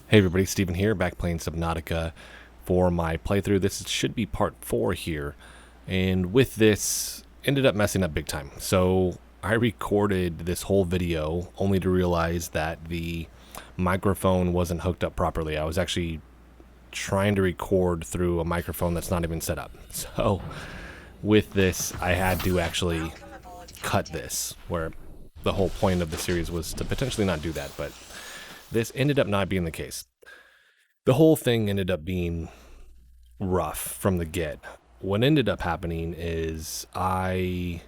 Hey everybody, Steven here, back playing Subnautica for my playthrough. This should be part 4 here, and with this, ended up messing up big time. So I recorded this whole video only to realize that the microphone wasn't hooked up properly. I was actually trying to record through a microphone that's not even set up. So with this, I had to actually cut this, where the whole point of the series was to potentially not do that, but this ended up not being the case. The whole thing ended up being rough from the get. What ended up happening is I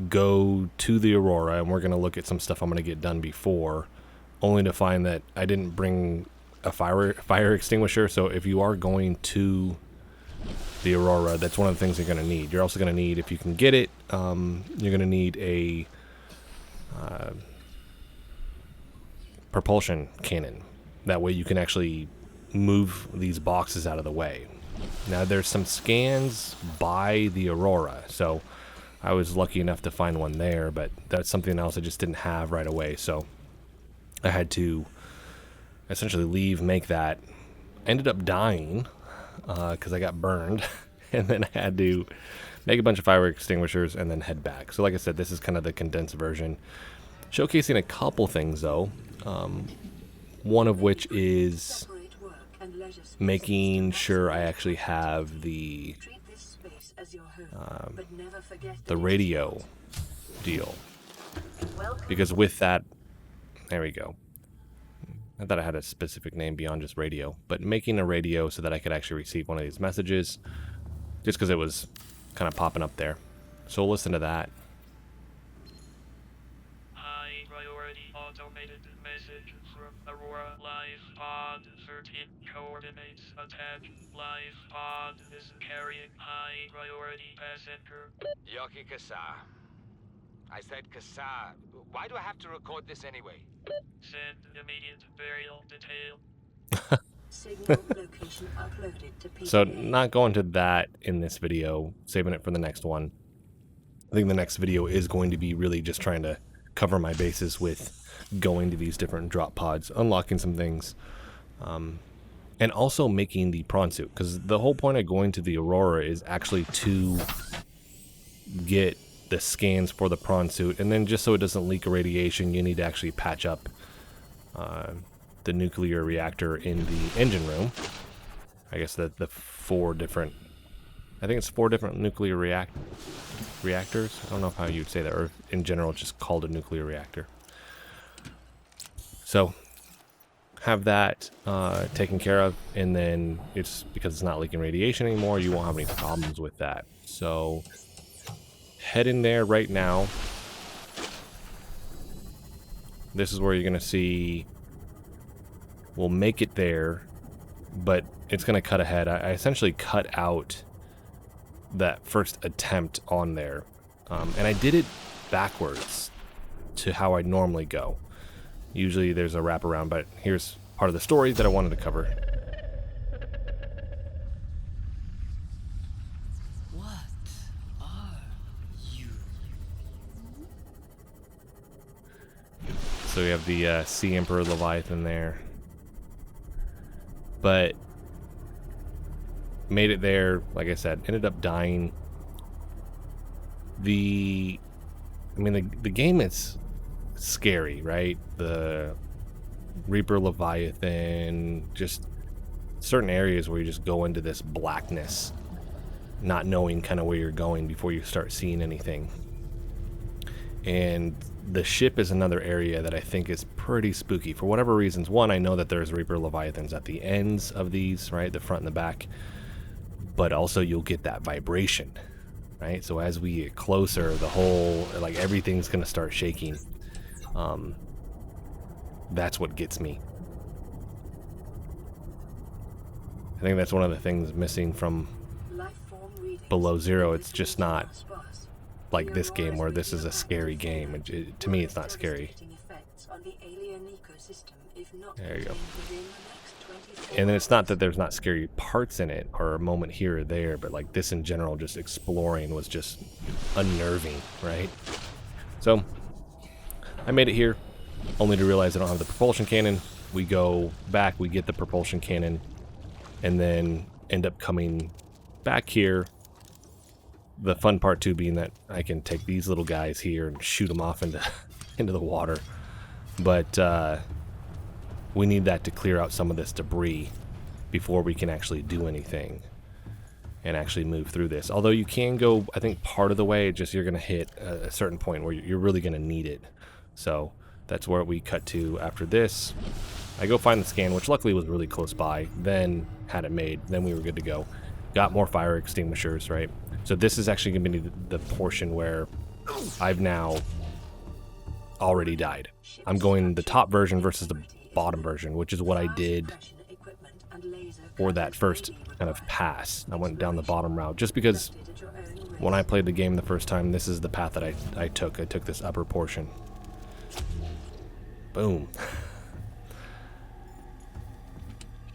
go to the Aurora, and we're going to look at some stuff I'm going to get done before, only to find that I didn't bring a fire extinguisher. So if you are going to the Aurora, that's one of the things you're going to need. You're also going to need, if you can get it, you're going to need a Propulsion Cannon. That way you can actually move these boxes out of the way. Now there's some scans by the Aurora, so I was lucky enough to find one there, but that's something else I just didn't have right away, so I had to essentially make that. Ended up dying because I got burned, and then I had to make a bunch of fire extinguishers and then head back. So like I said, this is kind of the condensed version, showcasing a couple things though. One of which is making sure I actually have the radio deal, because with that, there we go. I thought I had a specific name beyond just radio, but making a radio so that I could actually receive one of these messages, just because it was kind of popping up there. So we'll listen to that. High priority automated message from Aurora. Live pod 13 coordinates attack. Live pod is carrying high priority passenger. Yoki Kasa. I said Kasa. Why do I have to record this anyway? Send immediate burial detail. Signal location uploaded to PDA. So not going to that in this video, saving it for the next one. I think the next video is going to be really just trying to cover my bases with going to these different drop pods, unlocking some things, and also making the prawn suit, because the whole point of going to the Aurora is actually to get the scans for the prawn suit, and then just so it doesn't leak radiation, you need to actually patch up the nuclear reactor in the engine room. I guess that the 4 different, I think it's 4 different nuclear reactors. I don't know how you'd say that, or in general it's just called a nuclear reactor. So have that taken care of, and then it's because it's not leaking radiation anymore, you won't have any problems with that. So head in there right now. This is where you're gonna see we'll make it there, but it's gonna cut ahead. I essentially cut out that first attempt on there, and I did it backwards to how I normally go. Usually there's a wraparound, but here's part of the story that I wanted to cover. What are you? So we have the Sea Emperor Leviathan there, but made it there. Like I said, ended up dying. The game is scary, right? The Reaper Leviathan, just certain areas where you just go into this blackness, not knowing kind of where you're going before you start seeing anything. And the ship is another area that I think is pretty spooky for whatever reasons. One, I know that there's Reaper Leviathans at the ends of these, right? The front and the back. But also you'll get that vibration, right? So as we get closer, the whole, like, everything's going to start shaking. That's what gets me. I think that's one of the things missing from Below Zero. It's just not like this game, where this is a scary game. To me, it's not scary. There you go. And then it's not that there's not scary parts in it, or a moment here or there, but like this in general, just exploring was just unnerving, right? So I made it here. only to realize I don't have the propulsion cannon, we go back, we get the propulsion cannon, and then end up coming back here. The fun part too being that I can take these little guys here and shoot them off into into the water. But we need that to clear out some of this debris before we can actually do anything and actually move through this. Although you can go, I think, part of the way, just you're going to hit a certain point where you're really going to need it. So that's where we cut to after this. I go find the scan, which luckily was really close by, then had it made, then we were good to go. Got more fire extinguishers, right? So this is actually going to be the portion where I've now already died. I'm going the top version versus the bottom version, which is what I did for that first kind of pass. I went down the bottom route just because when I played the game the first time, this is the path that I took. I took this upper portion. Boom.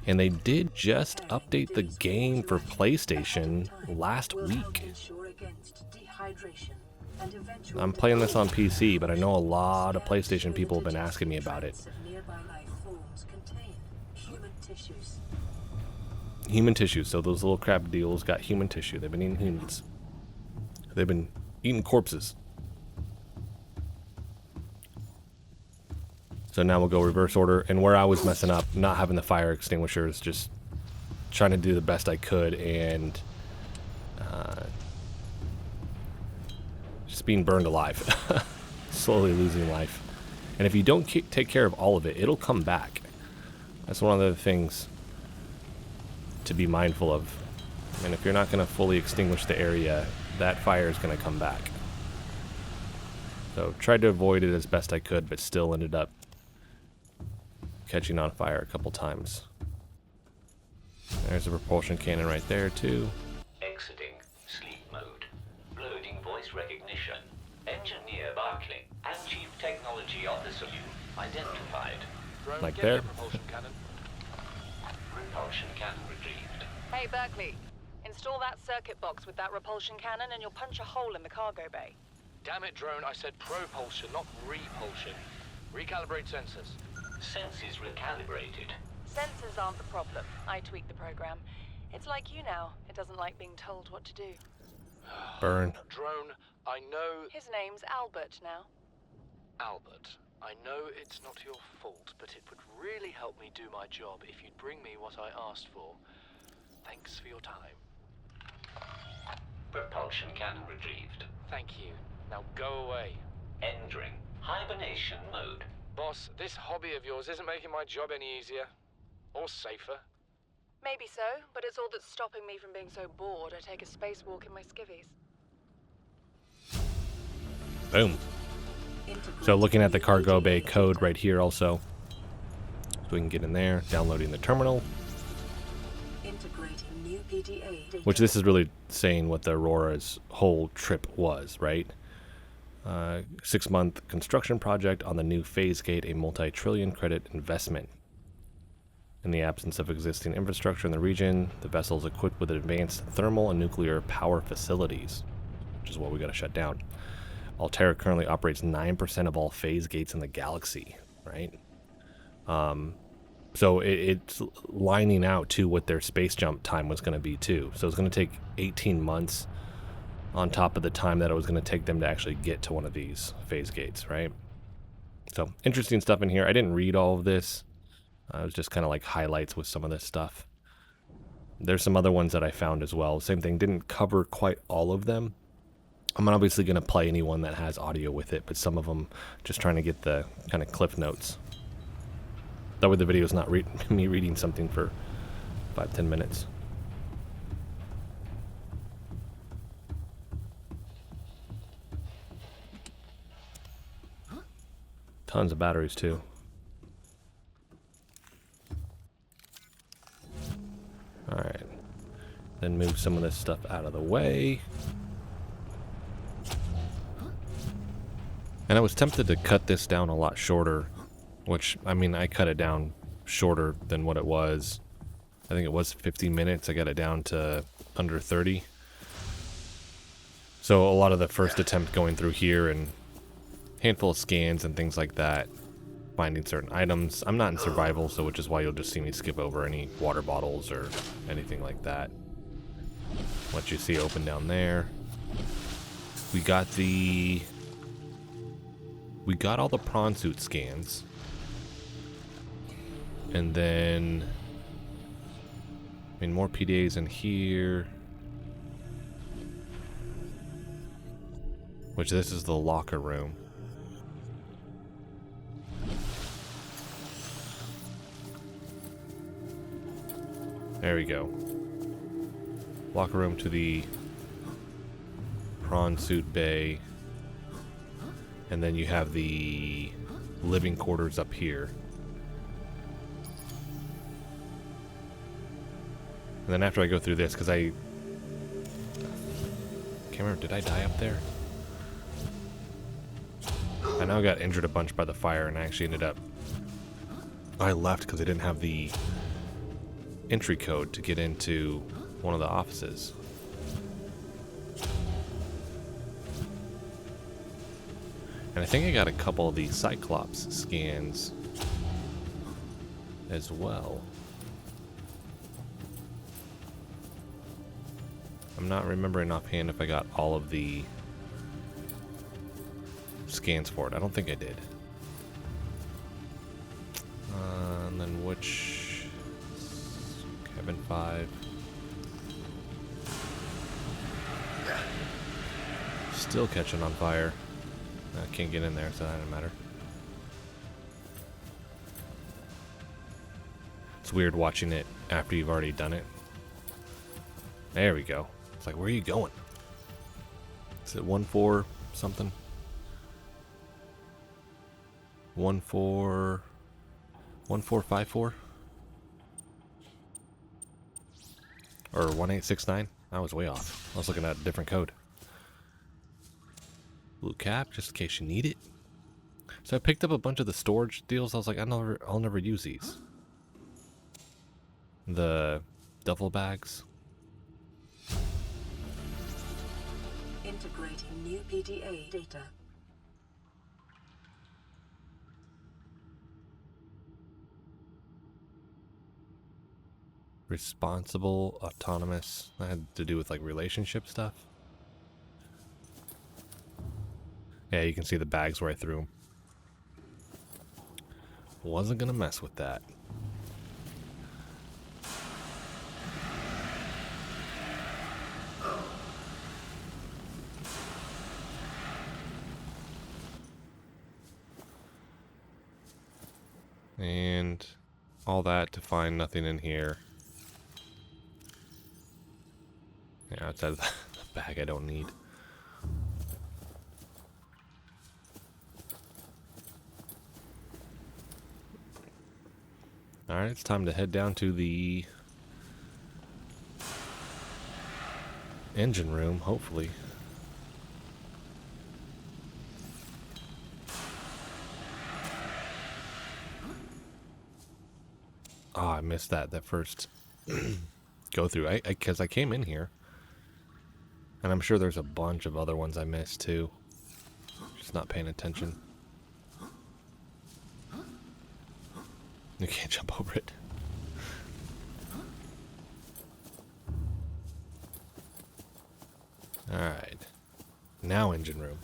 And they did just update the game for PlayStation last week. I'm playing this on PC, but I know a lot of PlayStation people have been asking me about it. Human tissue. So those little crab deals got human tissue. They've been eating humans. They've been eating corpses. So now we'll go reverse order. And where I was messing up, not having the fire extinguishers, just trying to do the best I could, and just being burned alive. Slowly losing life. And if you don't take care of all of it, it'll come back. That's one of the things to be mindful of. And if you're not going to fully extinguish the area, that fire is going to come back. So tried to avoid it as best I could, but still ended up catching on fire a couple times. There's a propulsion cannon right there too. Exiting sleep mode. Loading voice recognition. Engineer Barclay and Chief Technology Officer identified. Like there. Repulsion cannon retrieved. Hey, Berkeley. Install that circuit box with that repulsion cannon and you'll punch a hole in the cargo bay. Damn it, drone, I said propulsion, not repulsion. Recalibrate sensors. Senses recalibrated. Sensors aren't the problem. I tweaked the program. It's like you now. It doesn't like being told what to do. Burn. Drone, I know... His name's Albert now. Albert, I know it's not your fault, but it would really help me do my job if you'd bring me what I asked for. Thanks for your time. Propulsion cannon retrieved. Thank you. Now go away. Entering hibernation mode. Boss, this hobby of yours isn't making my job any easier. Or safer. Maybe so, but it's all that's stopping me from being so bored I take a spacewalk in my skivvies. Boom. So looking at the cargo bay code right here also. So we can get in there, downloading the terminal. Which this is really saying what the Aurora's whole trip was, right? 6-month construction project on the new phase gate, a multi-trillion credit investment. In the absence of existing infrastructure in the region, the vessel is equipped with advanced thermal and nuclear power facilities, which is what we got to shut down. Altera currently operates 9% of all phase gates in the galaxy, right? So it's lining out to what their space jump time was going to be too. So it's going to take 18 months on top of the time that it was going to take them to actually get to one of these phase gates, right? So interesting stuff in here. I didn't read all of this. It was just kind of like highlights with some of this stuff. There's some other ones that I found as well. Same thing, didn't cover quite all of them. I'm obviously going to play anyone that has audio with it, but some of them just trying to get the kind of cliff notes. That way the video is not me reading something for 5-10 minutes. Tons of batteries too. Alright. Then move some of this stuff out of the way. And I was tempted to cut this down a lot shorter, which, I mean, I cut it down shorter than what it was. I think it was 50 minutes. I got it down to under 30. So a lot of the first attempt going through here and handful of scans and things like that finding certain items. I'm not in survival, so which is why you'll just see me skip over any water bottles or anything like that. What you see open down there. We got all the Prawn Suit scans. And then I mean more PDAs in here. Which this is the locker room. There we go. Locker room to the Prawn Suit bay. And then you have the living quarters up here. And then after I go through this, because I can't remember, did I die up there? I know I got injured a bunch by the fire, and I actually ended up... I left because I didn't have the entry code to get into one of the offices. And I think I got a couple of the Cyclopes scans as well. I'm not remembering offhand if I got all of the scans for it. I don't think I did. And then which... Cabin 5. Still catching on fire. I can't get in there, so that doesn't matter. It's weird watching it after you've already done it. There we go. It's like, where are you going? Is it 1-4 something? 1454? Or 1869? I was way off. I was looking at a different code. Blue cap, just in case you need it. So I picked up a bunch of the storage deals. I was like, I'll never use these. The duffel bags. Integrating new PDA data. Responsible, autonomous. That had to do with like relationship stuff. Yeah, you can see the bags where I threw them. Wasn't gonna mess with that. And all that to find nothing in here. Yeah, outside of the bag I don't need. Alright, it's time to head down to the engine room, hopefully. Oh, I missed that first go through. Because I came in here. And I'm sure there's a bunch of other ones I missed too. Just not paying attention. You can't jump over it. Alright. Now engine room.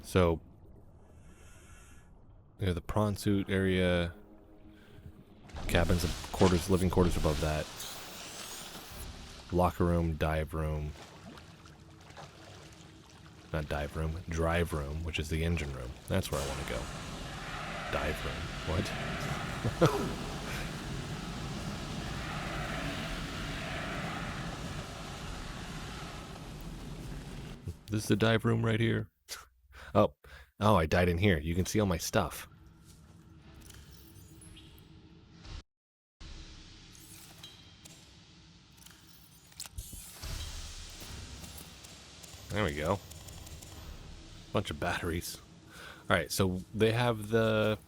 So, the Prawn Suit area, cabins and quarters, living quarters above that, locker room, dive room, not dive room, drive room, which is the engine room. That's where I want to go. Dive room. What? This is the dive room right here. Oh, I died in here. You can see all my stuff. There we go. Bunch of batteries. Alright, so they have the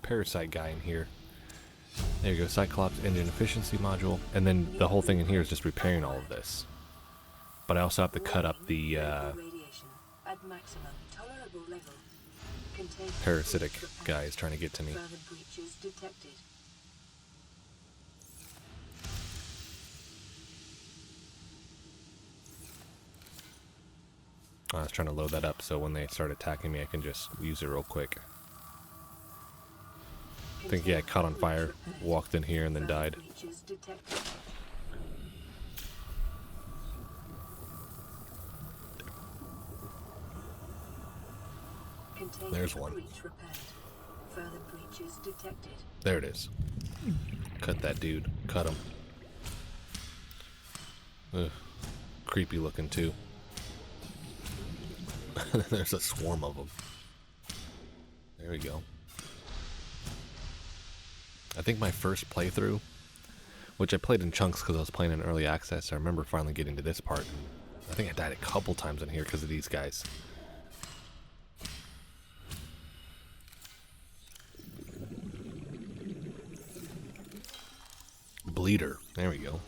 parasite guy in here. There you go, Cyclopes engine efficiency module, and then the whole thing in here is just repairing all of this. But I also have to cut up the Radiation at maximum tolerable level. parasitic guys trying to get to me. Further breaches detected. I was trying to load that up so when they start attacking me I can just use it real quick. I think, yeah, caught on fire, walked in here and then died. Breaches detected. There's one. Breach repaired. Further breaches detected. There it is. Cut that dude. Cut him. Ugh. Creepy looking too. There's a swarm of them. There we go. I think my first playthrough, which I played in chunks because I was playing in early access, I remember finally getting to this part. I think I died a couple times in here because of these guys. Bleeder. There we go.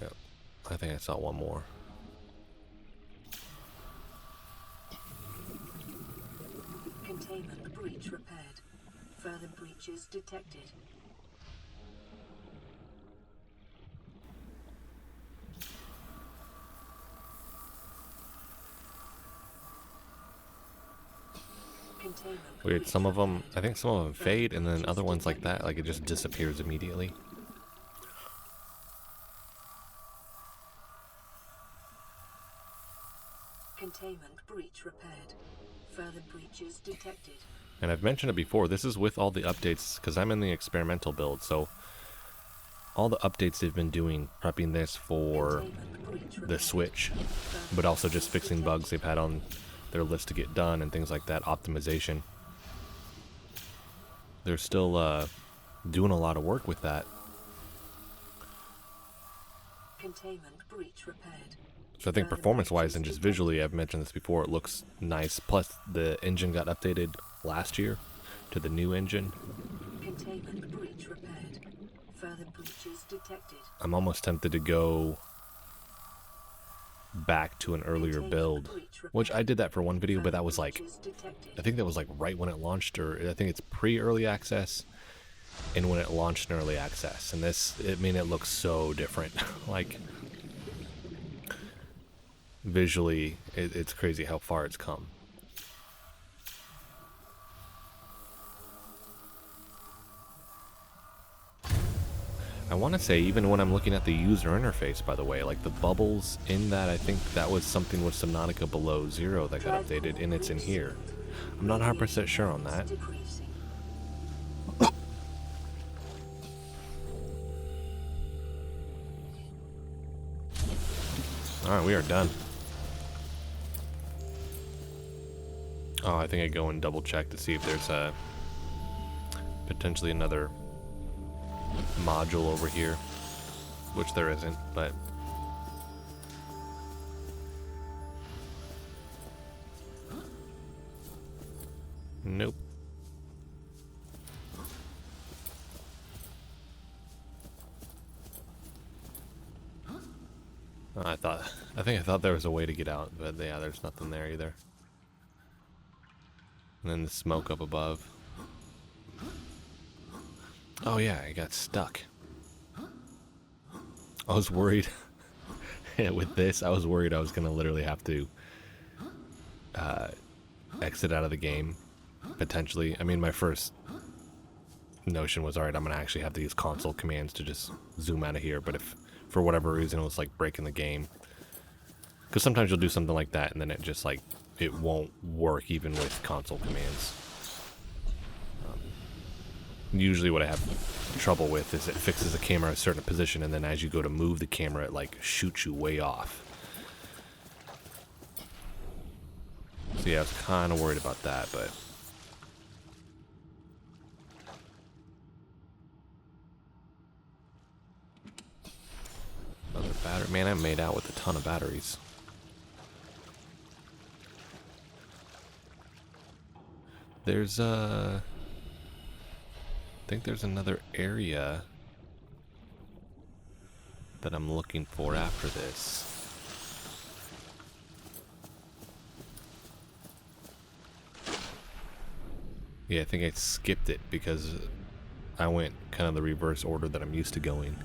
Yeah, I think I saw one more. Containment breach repaired. Further breaches detected. Containment Weird, breach some of them, repaired. I think some of them fade, and then other ones like that, like it just disappears immediately. Containment breach repaired. Further breaches detected. And I've mentioned it before, this is with all the updates, because I'm in the experimental build, so all the updates they've been doing, prepping this for Containment breach the repaired. Switch, Further but also breaches just fixing detected. bugs they've had on their list to get done and things like that, optimization. They're still doing a lot of work with that. Containment breach repaired. So I think performance-wise and just visually, I've mentioned this before, it looks nice. Plus, the engine got updated last year to the new engine. Containment breach repaired. Further breaches detected. I'm almost tempted to go back to an earlier build, which I did that for one video, but that was like, Breaches detected. I think that was like right when it launched, or I think it's pre-early access and when it launched in early access. And this, I mean, it looks so different. Like, visually, it's crazy how far it's come. I want to say, even when I'm looking at the user interface, by the way, like the bubbles in that, I think that was something with Subnautica below 0 that got updated, and it's in here. I'm not 100% sure on that. Decreasing. Alright, we are done. Oh, I think I go and double check to see if there's potentially another module over here, which there isn't, but nope. Oh, I think I thought there was a way to get out, but yeah, there's nothing there either. And then the smoke up above. Oh yeah, I got stuck. I was worried with this. I was worried I was gonna literally have to exit out of the game, potentially. I mean, my first notion was, alright, I'm gonna actually have to use console commands to just zoom out of here, but if for whatever reason it was like breaking the game, because sometimes you'll do something like that and then it just like, it won't work even with console commands. Usually what I have trouble with is it fixes the camera at a certain position, and then as you go to move the camera, it like shoots you way off. So yeah, I was kind of worried about that, but another battery. Man, I made out with a ton of batteries. There's I think there's another area that I'm looking for after this. Yeah, I think I skipped it because I went kind of the reverse order that I'm used to going.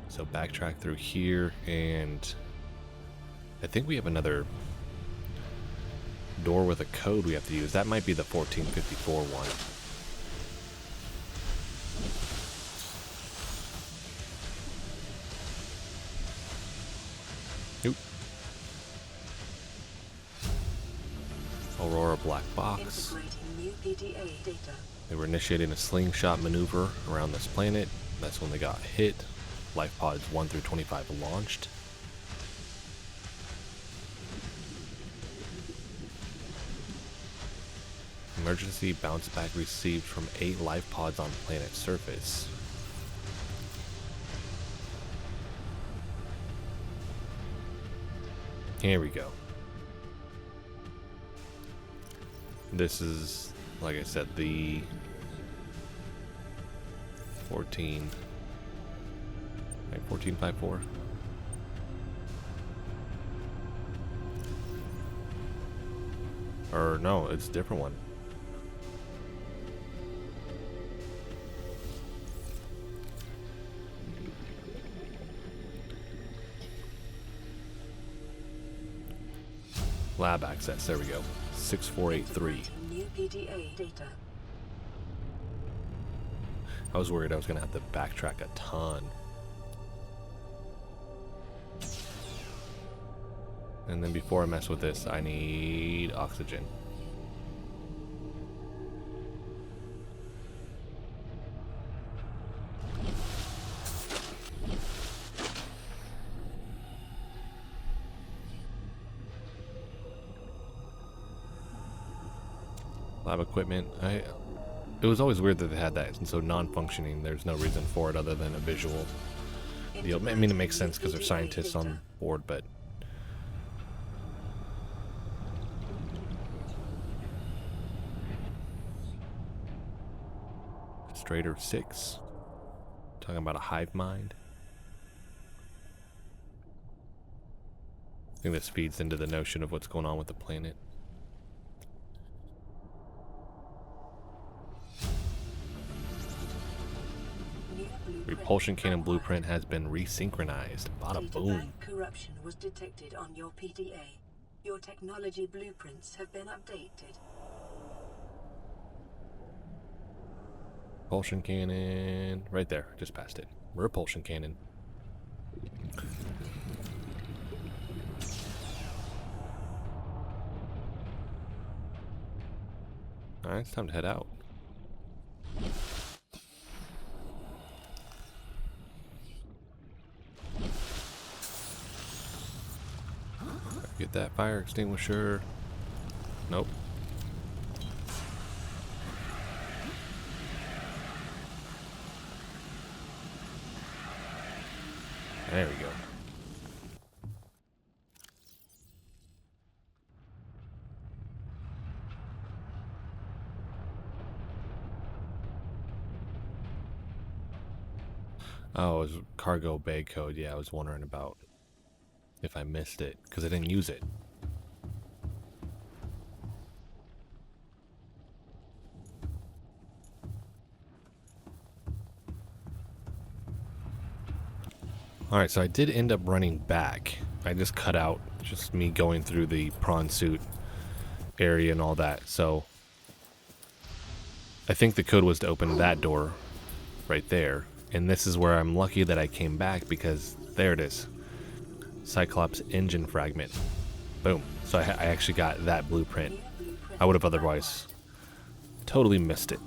So backtrack through here, and I think we have another door with a code we have to use. That might be the 1454 one. Nope. Aurora black box. Integrating new PDA data. They were initiating a slingshot maneuver around this planet. That's when they got hit. Life pods 1 through 25 launched. Emergency bounce back received from 8 life pods on planet surface. Here we go. This is, like I said, the 1454. Or no, it's a different one. Lab access, there we go. 6483. New PDA data. I was worried I was going to have to backtrack a ton. And then before I mess with this, I need oxygen. Lab equipment. It was always weird that they had that, and so non-functioning, there's no reason for it other than a visual deal. I mean, it makes sense because they're scientists on board, but Strader 6, talking about a hive mind. I think this feeds into the notion of what's going on with the planet. Repulsion Cannon blueprint has been resynchronized. Bada boom. Corruption was detected on your PDA. Your technology blueprints have been updated. Propulsion Cannon. Right there. Just past it. Repulsion Cannon. Alright, it's time to head out. Get that fire extinguisher. Nope. There we go. Oh, it was cargo bay code. Yeah, I was wondering about if I missed it because I didn't use it. Alright, so I did end up running back. I just cut out just me going through the Prawn Suit area and all that. So I think the code was to open that door right there. And this is where I'm lucky that I came back because there it is. Cyclopes engine fragment. Boom. So I actually got that blueprint. I would have otherwise totally missed it.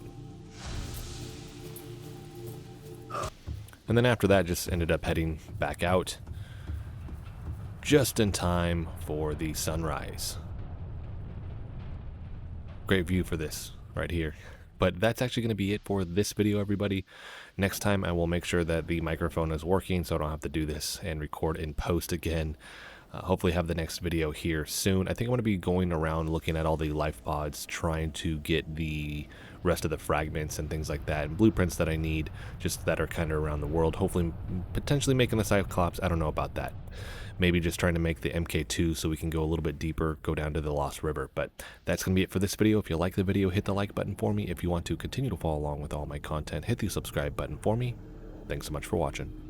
And then after that, just ended up heading back out just in time for the sunrise. Great view for this right here. But that's actually going to be it for this video, everybody. Next time I will make sure that the microphone is working so I don't have to do this and record in post again. Hopefully have the next video here soon. I think I'm going to be going around looking at all the life pods, trying to get the rest of the fragments and things like that, and blueprints that I need, just that are kind of around the world. Hopefully, potentially making the Cyclopes. I don't know about that. Maybe just trying to make the MK2 so we can go a little bit deeper, go down to the Lost River. But that's going to be it for this video. If you like the video, hit the like button for me. If you want to continue to follow along with all my content, hit the subscribe button for me. Thanks so much for watching.